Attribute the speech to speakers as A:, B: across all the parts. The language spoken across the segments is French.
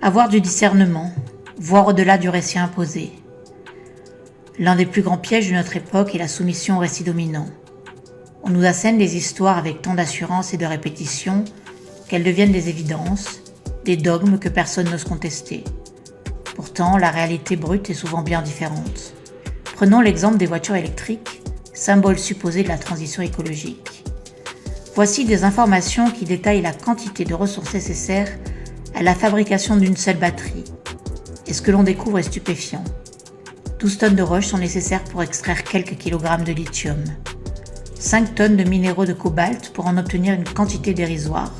A: Avoir du discernement, voir au-delà du récit imposé. L'un des plus grands pièges de notre époque est la soumission au récit dominant. On nous assène des histoires avec tant d'assurance et de répétition qu'elles deviennent des évidences, des dogmes que personne n'ose contester. Pourtant, la réalité brute est souvent bien différente. Prenons l'exemple des voitures électriques, symbole supposé de la transition écologique. Voici des informations qui détaillent la quantité de ressources nécessaires à la fabrication d'une seule batterie. Et ce que l'on découvre est stupéfiant. 12 tonnes de roches sont nécessaires pour extraire quelques kilogrammes de lithium. 5 tonnes de minéraux de cobalt pour en obtenir une quantité dérisoire.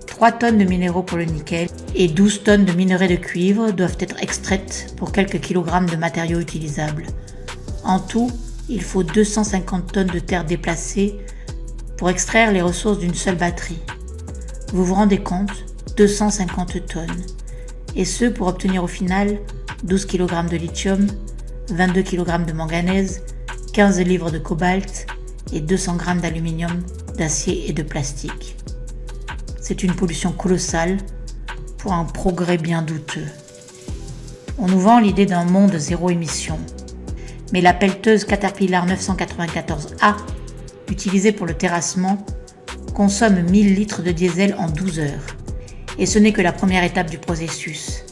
A: 3 tonnes de minéraux pour le nickel et 12 tonnes de minerais de cuivre doivent être extraites pour quelques kilogrammes de matériaux utilisables. En tout, il faut 250 tonnes de terre déplacée pour extraire les ressources d'une seule batterie. Vous vous rendez compte ? 250 tonnes. Et ce pour obtenir au final 12 kg de lithium, 22 kg de manganèse, 15 livres de cobalt et 200 g d'aluminium, d'acier et de plastique. C'est une pollution colossale pour un progrès bien douteux. On nous vend l'idée d'un monde zéro émission. Mais la pelleteuse Caterpillar 994A, utilisée pour le terrassement, consomme 1000 litres de diesel en 12 heures. Et ce n'est que la première étape du processus.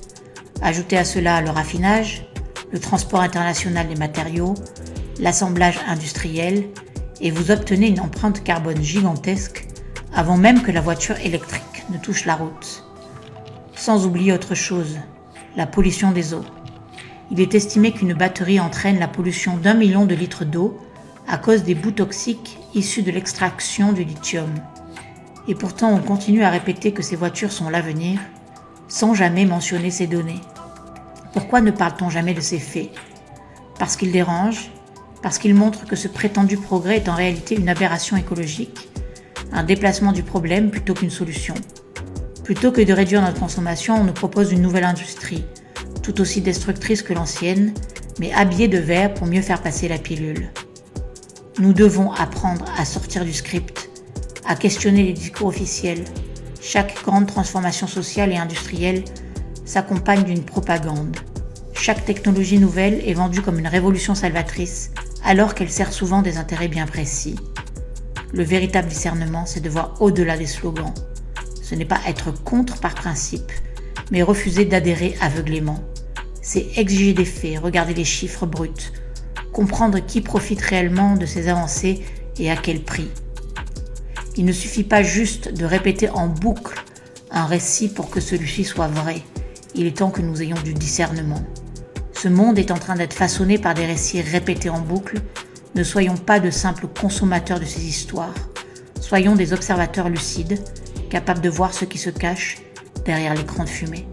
A: Ajoutez à cela le raffinage, le transport international des matériaux, l'assemblage industriel, et vous obtenez une empreinte carbone gigantesque avant même que la voiture électrique ne touche la route. Sans oublier autre chose, la pollution des eaux. Il est estimé qu'une batterie entraîne la pollution d'1 million de litres d'eau à cause des boues toxiques issues de l'extraction du lithium. Et pourtant, on continue à répéter que ces voitures sont l'avenir, sans jamais mentionner ces données. Pourquoi ne parle-t-on jamais de ces faits ? Parce qu'ils dérangent, parce qu'ils montrent que ce prétendu progrès est en réalité une aberration écologique, un déplacement du problème plutôt qu'une solution. Plutôt que de réduire notre consommation, on nous propose une nouvelle industrie, tout aussi destructrice que l'ancienne, mais habillée de vert pour mieux faire passer la pilule. Nous devons apprendre à sortir du script, à questionner les discours officiels. Chaque grande transformation sociale et industrielle s'accompagne d'une propagande. Chaque technologie nouvelle est vendue comme une révolution salvatrice, alors qu'elle sert souvent des intérêts bien précis. Le véritable discernement, c'est de voir au-delà des slogans. Ce n'est pas être contre par principe, mais refuser d'adhérer aveuglément. C'est exiger des faits, regarder les chiffres bruts, comprendre qui profite réellement de ces avancées et à quel prix. Il ne suffit pas juste de répéter en boucle un récit pour que celui-ci soit vrai. Il est temps que nous ayons du discernement. Ce monde est en train d'être façonné par des récits répétés en boucle. Ne soyons pas de simples consommateurs de ces histoires. Soyons des observateurs lucides, capables de voir ce qui se cache derrière l'écran de fumée.